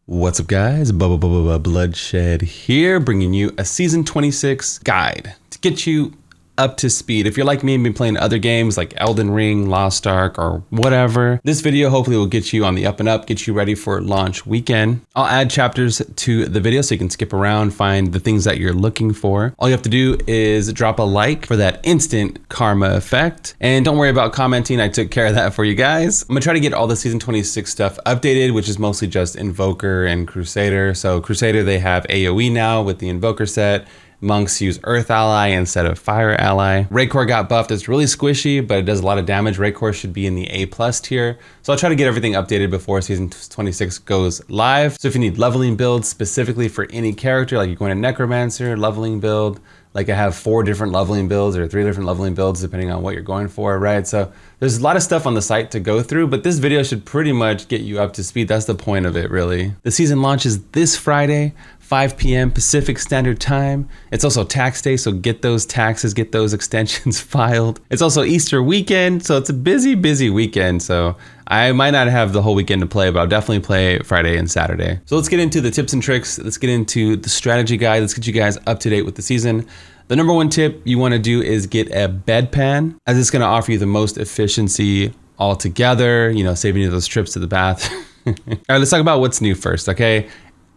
What's up, guys? Bloodshed here, bringing you a season 26 guide to get you up to speed. If you're like me and been playing other games like Elden Ring, Lost Ark, or whatever, this video hopefully will get you on the up and up, get you ready for launch weekend. I'll add chapters to the video so you can skip around, find the things that you're looking for. All you have to do is drop a like for that instant karma effect. And don't worry about commenting, I took care of that for you guys. I'm gonna try to get all the season 26 stuff updated, which is mostly just Invoker and Crusader. So Crusader, they have AoE now with the Invoker set. Monks use Earth Ally instead of Fire Ally. Raycore got buffed. It's really squishy, but it does a lot of damage. Raycore should be in the A+ tier. So I'll try to get everything updated before season 26 goes live. So if you need leveling builds specifically for any character, like you're going to Necromancer, leveling build, like I have 4 different leveling builds or 3 different leveling builds depending on what you're going for, right? So there's a lot of stuff on the site to go through, but this video should pretty much get you up to speed. That's the point of it, really. The season launches this Friday, 5 p.m. Pacific Standard Time. It's also tax day, so get those taxes, get those extensions filed. It's also Easter weekend, so it's a busy, busy weekend. So I might not have the whole weekend to play, but I'll definitely play Friday and Saturday. So let's get into the tips and tricks. Let's get into the strategy guide. Let's get you guys up to date with the season. The number 1 tip you want to do is get a bedpan, as it's going to offer you the most efficiency altogether, you know, saving you those trips to the bath. All right, let's talk about what's new first, okay?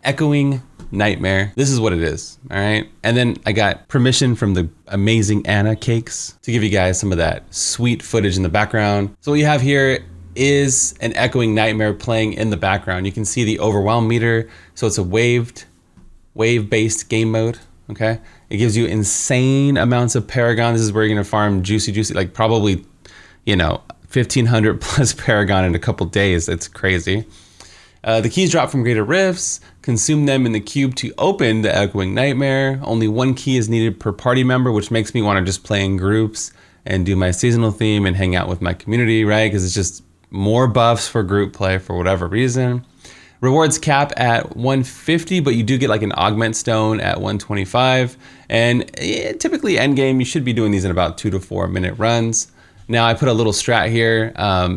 Echoing Nightmare. This is what it is, all right? And then I got permission from the amazing Anna Cakes to give you guys some of that sweet footage in the background. So what you have here is an Echoing Nightmare playing in the background. You can see the overwhelm meter. So it's a wave-based game mode, okay? It gives you insane amounts of Paragon. This is where you're gonna farm juicy, like probably, you know, 1,500 plus Paragon in a couple days. It's crazy. The keys drop from Greater Rifts. Consume them in the cube to open the Echoing Nightmare. Only 1 key is needed per party member, which makes me want to just play in groups and do my seasonal theme and hang out with my community, right? Because it's just more buffs for group play for whatever reason. Rewards cap at 150, but you do get like an augment stone at 125. And typically endgame, you should be doing these in about 2 to 4 minute runs. Now I put a little strat here,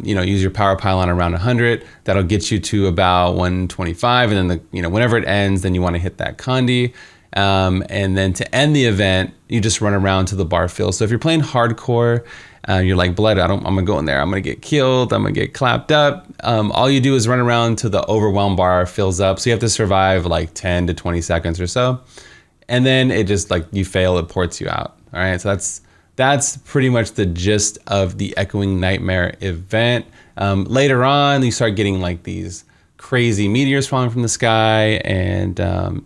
you know, use your power pylon around 100. That'll get you to about 125. And then, you know, whenever it ends, then you want to hit that Condi. And then to end the event, you just run around to the bar fill. So if you're playing hardcore, you're like, Blood, I'm gonna go in there. I'm gonna get killed. I'm gonna get clapped up. All you do is run around till the overwhelm bar fills up. So you have to survive like 10 to 20 seconds or so. And then it just like you fail, it ports you out. All right, so that's pretty much the gist of the Echoing Nightmare event. Later on, you start getting like these crazy meteors falling from the sky, and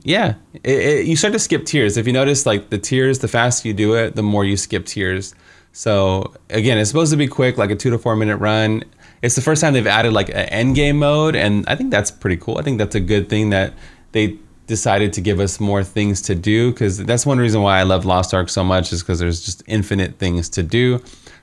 yeah, you start to skip tiers. If you notice, like the tiers, the faster you do it, the more you skip tiers. So again, it's supposed to be quick, like a 2 to 4 minute run. It's the first time they've added like an end game mode, and I think that's pretty cool. I think that's a good thing that they decided to give us more things to do, because that's one reason why I love Lost Ark so much, is because there's just infinite things to do.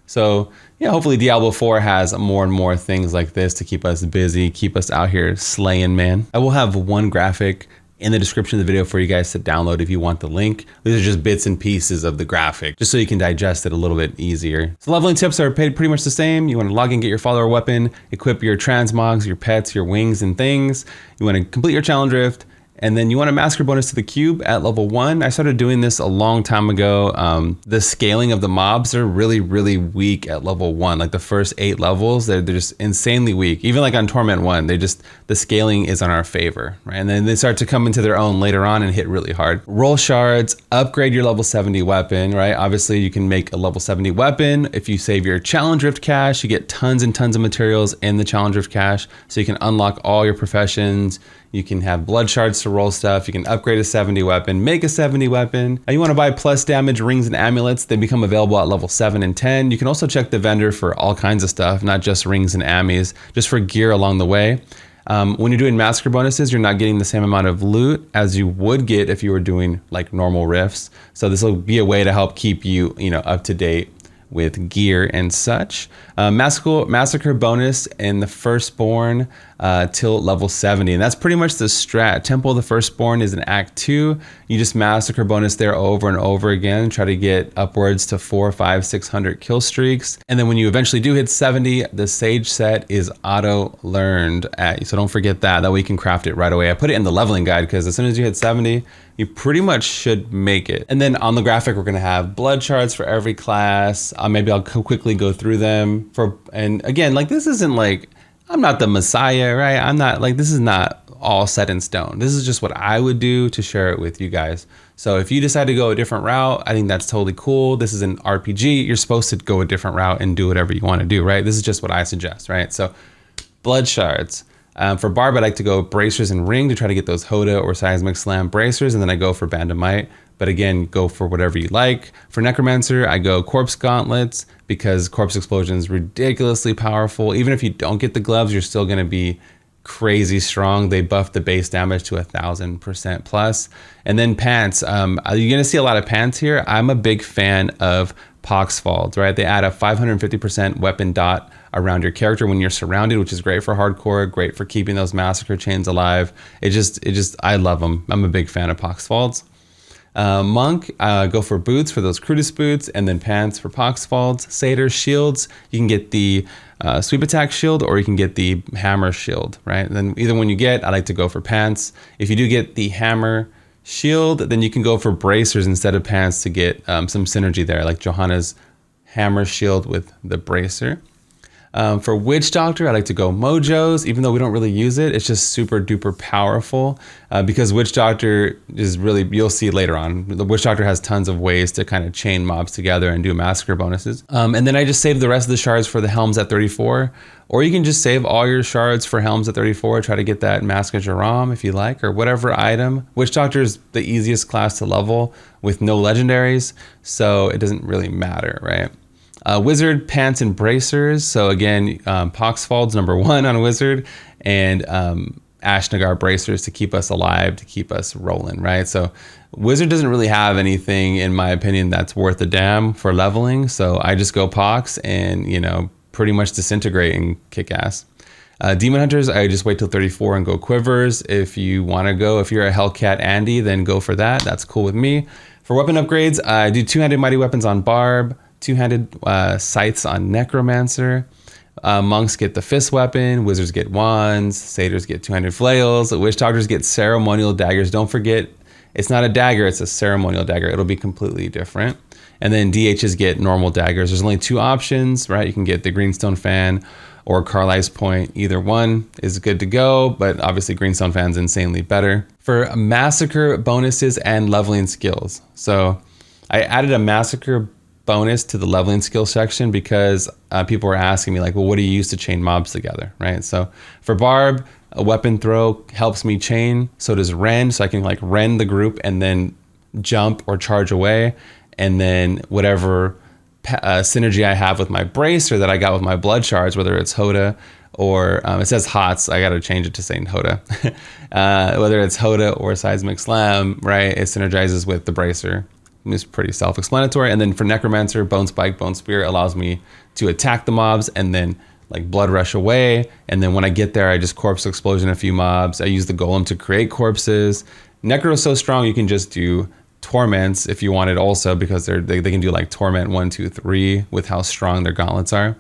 So yeah, hopefully Diablo 4 has more and more things like this to keep us busy, keep us out here slaying, man. I will have one graphic in the description of the video for you guys to download if you want the link. These are just bits and pieces of the graphic, just so you can digest it a little bit easier. So leveling tips are pretty much the same. You want to log in, get your follower weapon, equip your transmogs, your pets, your wings and things. You want to complete your challenge rift, and then you want a massacre bonus to the cube at level 1. I started doing this a long time ago. The scaling of the mobs are really, really weak at level 1. Like the first 8 levels, they're just insanely weak. Even like on Torment 1, the scaling is in our favor, right? And then they start to come into their own later on and hit really hard. Roll shards, upgrade your level 70 weapon, right? Obviously you can make a level 70 weapon. If you save your challenge rift cache, you get tons and tons of materials in the challenge rift cache. So you can unlock all your professions. You can have blood shards to roll stuff. You can upgrade a 70 weapon, make a 70 weapon. You want to buy plus damage rings and amulets. They become available at level 7 and 10. You can also check the vendor for all kinds of stuff, not just rings and ammies, just for gear along the way. When you're doing massacre bonuses, you're not getting the same amount of loot as you would get if you were doing like normal rifts. So this will be a way to help keep you, you know, up to date with gear and such. Massacre bonus in the Firstborn till level 70. And that's pretty much the strat. Temple of the Firstborn is in Act 2. You just massacre bonus there over and over again. Try to get upwards to 400, 500, 600 kill streaks. And then when you eventually do hit 70, the Sage set is auto-learned. So don't forget that. That way you can craft it right away. I put it in the leveling guide because as soon as you hit 70, you pretty much should make it. And then on the graphic, we're gonna have Bludd Shards for every class. Maybe I'll quickly go through them. And again, like this isn't like, I'm not the messiah, right? I'm not like, this is not all set in stone. This is just what I would do to share it with you guys. So if you decide to go a different route, I think that's totally cool. This is an RPG. You're supposed to go a different route and do whatever you want to do, right? This is just what I suggest, right? So Bludd Shards. For Barb, I like to go Bracers and Ring to try to get those Hoda or Seismic Slam Bracers, and then I go for Bandamite. But again, go for whatever you like. For Necromancer, I go Corpse Gauntlets because Corpse Explosion is ridiculously powerful. Even if you don't get the gloves, you're still going to be crazy strong. They buff the base damage to 1000% plus. And then Pants. You're going to see a lot of Pants here. I'm a big fan of Poxfold, right? They add a 550% weapon dot around your character when you're surrounded, which is great for hardcore, great for keeping those massacre chains alive. I love them. I'm a big fan of Poxfolds. Monk, go for boots for those Crudus boots, and then Pants for Poxfolds. Satyr, shields. You can get the sweep attack shield, or you can get the hammer shield, right? And then either one you get, I like to go for Pants. If you do get the hammer shield, then you can go for bracers instead of Pants to get some synergy there, like Johanna's hammer shield with the bracer. For Witch Doctor, I like to go Mojos, even though we don't really use it. It's just super duper powerful because Witch Doctor is really, you'll see later on, the Witch Doctor has tons of ways to kind of chain mobs together and do massacre bonuses. And then I just save the rest of the shards for the Helms at 34, or you can just save all your shards for Helms at 34, try to get that Mask of Jaram if you like, or whatever item. Witch Doctor is the easiest class to level with no legendaries, so it doesn't really matter, right? Wizard, Pants, and Bracers. So again, Poxfold's #1 on Wizard, and Ashnagar Bracers to keep us alive, to keep us rolling, right? So Wizard doesn't really have anything, in my opinion, that's worth a damn for leveling. So I just go Pox and, pretty much disintegrate and kick ass. Demon Hunters, I just wait till 34 and go Quivers. If you want to go, if you're a Hellcat Andy, then go for that. That's cool with me. For weapon upgrades, I do two-handed mighty weapons on Barb, two-handed scythes on Necromancer. Monks get the fist weapon, wizards get wands, satyrs get two-handed flails, witch doctors get ceremonial daggers. Don't forget, it's not a dagger, it's a ceremonial dagger. It'll be completely different. And then DHs get normal daggers. There's only two options, right? You can get the Greenstone Fan or Carlisle's Point. Either one is good to go, but obviously Greenstone Fan's insanely better. For massacre bonuses and leveling skills. So I added a massacre bonus to the leveling skill section because people were asking me like, well, what do you use to chain mobs together, right? So for Barb, a weapon throw helps me chain. So does Rend, so I can like rend the group and then jump or charge away. And then whatever synergy I have with my bracer that I got with my Bludd Shards, whether it's Hoda or it says Hots, I got to change it to saying Hoda. Whether it's Hoda or Seismic Slam, right? It synergizes with the bracer. It's pretty self-explanatory. And then for Necromancer, Bone Spike, Bone Spear allows me to attack the mobs and then like blood rush away. And then when I get there, I just corpse explosion a few mobs. I use the golem to create corpses. Necro is so strong, you can just do Torments if you wanted also, because they can do like Torment 1, 2, 3 with how strong their gauntlets are.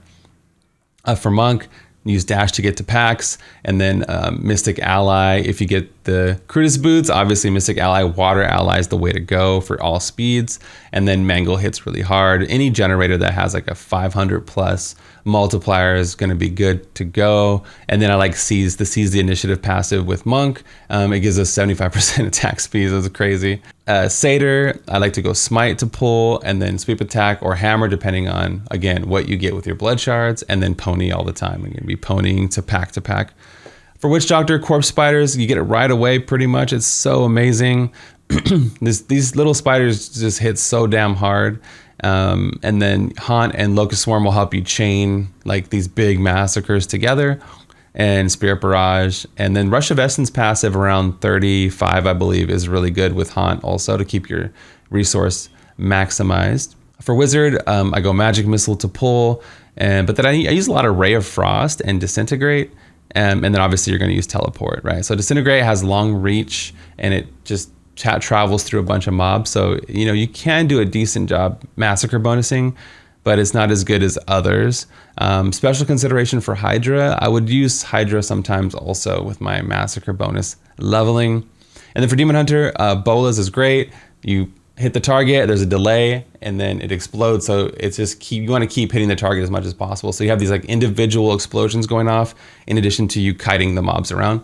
For Monk, use dash to get to packs, and then Mystic Ally. If you get the Crudus boots, obviously Mystic Ally, Water Ally is the way to go for all speeds. And then Mangle hits really hard. Any generator that has like a 500 plus multiplier is going to be good to go. And then I like Seize the Initiative passive with Monk. It gives us 75% attack speed. That's crazy. Satyr, I like to go Smite to pull, and then Sweep Attack or Hammer, depending on, again, what you get with your Bludd Shards, and then Pony all the time. You're going to be ponying to pack to pack. For Witch Doctor, Corpse Spiders, you get it right away pretty much. It's so amazing. These little spiders just hit so damn hard. And then Haunt and Locust Swarm will help you chain like these big massacres together, and Spirit Barrage. And then Rush of Essence passive around 35, I believe, is really good with Haunt also to keep your resource maximized. For Wizard, I go Magic Missile to pull, but then I use a lot of Ray of Frost and Disintegrate. And then obviously you're going to use teleport, right? So Disintegrate has long reach and it just travels through a bunch of mobs. So, you know, you can do a decent job Massacre bonusing, but it's not as good as others. Special consideration for Hydra. I would use Hydra sometimes also with my Massacre bonus leveling. And then for Demon Hunter, Bolas is great. You hit the target, there's a delay, and then it explodes. So it's just you want to keep hitting the target as much as possible. So you have these like individual explosions going off in addition to you kiting the mobs around.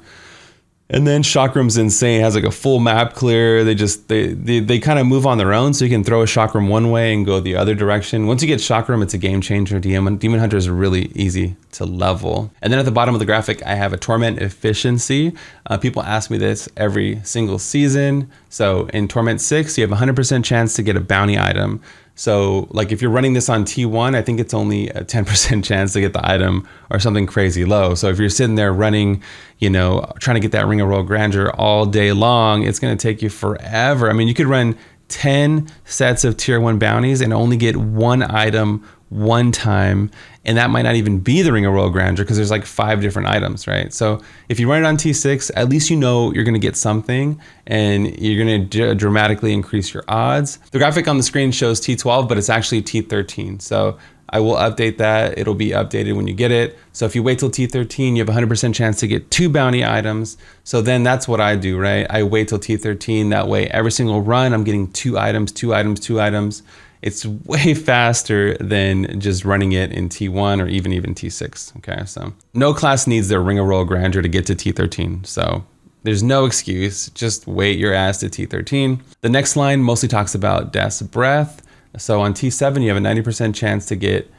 And then Chakram's insane. It has like a full map clear. They kind of move on their own, so you can throw a Chakram one way and go the other direction. Once you get Chakram, it's a game changer. Demon Hunter is really easy to level. And then at the bottom of the graphic, I have a Torment efficiency. People ask me this every single season. So in Torment 6, you have a 100% chance to get a bounty item. So like if you're running this on T1, I think it's only a 10% chance to get the item or something crazy low. So if you're sitting there running, you know, trying to get that Ring of Royal Grandeur all day long, it's going to take you forever. I mean, you could run 10 sets of tier 1 bounties and only get one item one time, and that might not even be the Ring of Royal Grandeur because there's like 5 different items, right? So if you run it on T6, at least you know you're going to get something and you're going to dramatically increase your odds. The graphic on the screen shows T12, but it's actually T13. So I will update that. It'll be updated when you get it. So if you wait till T13, you have a 100% chance to get 2 bounty items. So then that's what I do, right? I wait till T13. That way, every single run, I'm getting 2 items, 2 items, 2 items. It's way faster than just running it in T1 or even T6, okay? So no class needs their Ring of Royal Grandeur to get to T13. So there's no excuse. Just wait your ass to T13. The next line mostly talks about Death's Breath. So on T7, you have a 90% chance to get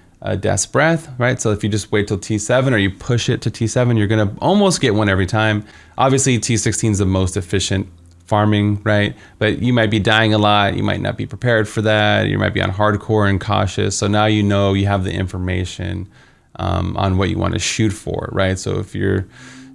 Death's Breath, right? So if you just wait till T7 or you push it to T7, you're gonna almost get one every time. Obviously, T16 is the most efficient farming, right? But you might be dying a lot. You might not be prepared for that. You might be on hardcore and cautious. So now you know you have the information on what you want to shoot for, right? So if you're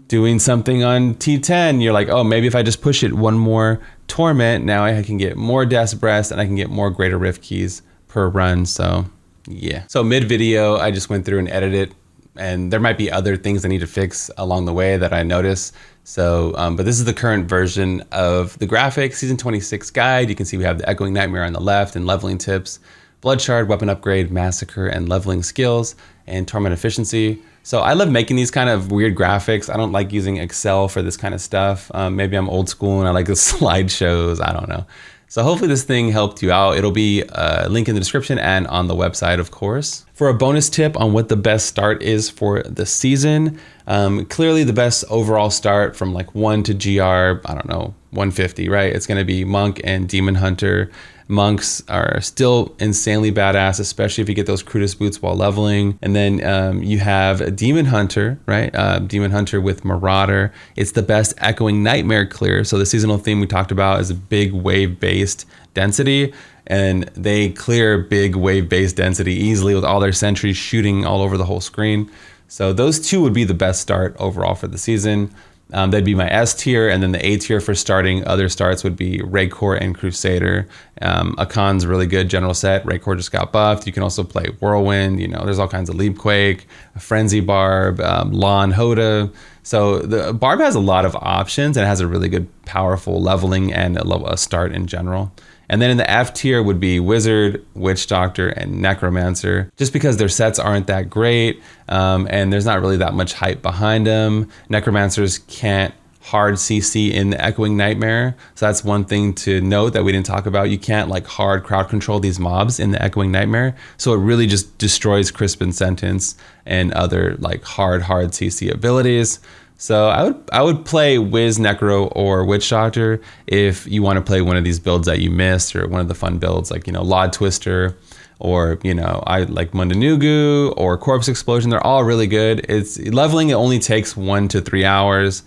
doing something on T10, you're like, oh, maybe if I just push it one more Torment, now I can get more Death's Breath and I can get more Greater Rift keys per run. So yeah. So mid-video, I just went through and edited it, and there might be other things I need to fix along the way that I notice. So, but this is the current version of the graphic, season 26 guide. You can see we have the Echoing Nightmare on the left and leveling tips, Bludd Shard, weapon upgrade, massacre, and leveling skills, and Torment efficiency. So I love making these kind of weird graphics. I don't like using Excel for this kind of stuff. Maybe I'm old school and I like the slideshows, I don't know. So hopefully this thing helped you out. It'll be a link in the description and on the website, of course. For a bonus tip on what the best start is for the season, clearly the best overall start from like 1 to GR, I don't know, 150, right? It's gonna be Monk and Demon Hunter. Monks are still insanely badass, especially if you get those Crutus boots while leveling. And then you have a Demon Hunter, right? Demon Hunter with Marauder. It's the best Echoing Nightmare clear. So the seasonal theme we talked about is a big wave-based density, and they clear big wave-based density easily with all their sentries shooting all over the whole screen. So those two would be the best start overall for the season. That'd be my S tier, and then the A tier for starting other starts would be Rancor and Crusader. Akan's really good general set. Rancor just got buffed. You can also play Whirlwind. You know, there's all kinds of Leapquake, Frenzy Barb, Lawn Hoda. So the Barb has a lot of options and it has a really good, powerful leveling and a start in general. And then in the F tier would be Wizard, Witch Doctor, and Necromancer, just because their sets aren't that great, and there's not really that much hype behind them. Necromancers can't hard CC in the Echoing Nightmare, so that's one thing to note that we didn't talk about. You can't like hard crowd control these mobs in the Echoing Nightmare, so it really just destroys Crispin Sentence and other like hard CC abilities. So I would play Wiz, Necro, or Witch Doctor if you want to play one of these builds that you missed, or one of the fun builds like, you know, Lod Twister, or, you know, I like Mundanugu or Corpse Explosion. They're all really good. It's leveling, it only takes 1 to 3 hours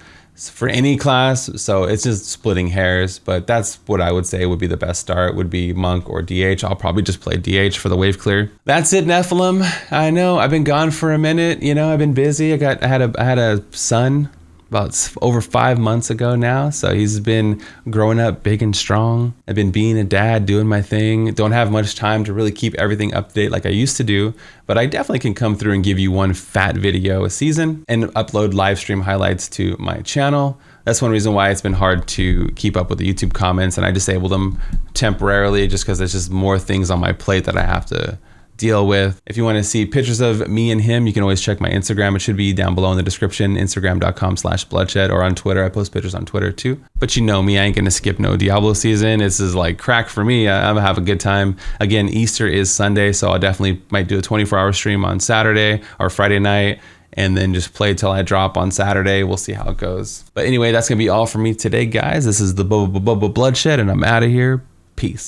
for any class, so it's just splitting hairs, but that's what I would say would be the best start, would be Monk or DH. I'll probably just play DH for the wave clear. That's it, Nephilim. I know I've been gone for a minute, you know, I've been busy. I had a son about over 5 months ago now. So he's been growing up big and strong. I've been being a dad, doing my thing. Don't have much time to really keep everything up to date like I used to do, but I definitely can come through and give you one fat video a season and upload live stream highlights to my channel. That's one reason why it's been hard to keep up with the YouTube comments, and I disabled them temporarily just because there's just more things on my plate that I have to deal with. If you want to see pictures of me and him, you can always check my Instagram. It should be down below in the description, instagram.com/bloodshed, or on Twitter. I post pictures on Twitter too. But you know me, I ain't gonna skip no Diablo season. This is like crack for me. I'm gonna have a good time. Again, Easter is Sunday, so I definitely might do a 24-hour stream on Saturday or Friday night, and then just play till I drop on Saturday. We'll see how it goes. But anyway, that's gonna be all for me today, guys. This is the Bloodshed, and I'm out of here. Peace.